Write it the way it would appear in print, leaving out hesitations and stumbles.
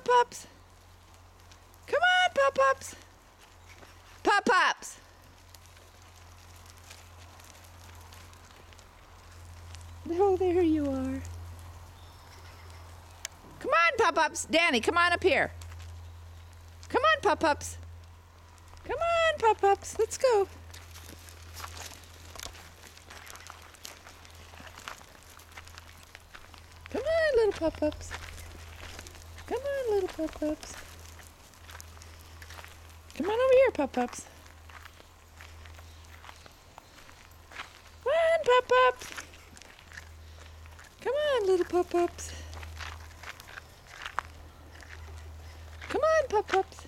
Pop-Ups. Come on, Pop-Ups. Pop-Ups. Oh, there you are. Come on, Pop-Ups. Danny, come on up here. Come on, Pop-Ups. Come on, Pop-Ups. Let's go. Come on, little Pop-Ups. Come on, little Pop-Ups. Come on over here, Pop-Ups. Come on, Pop-Ups. Come on, little Pop-Ups. Come on, Pop-Ups.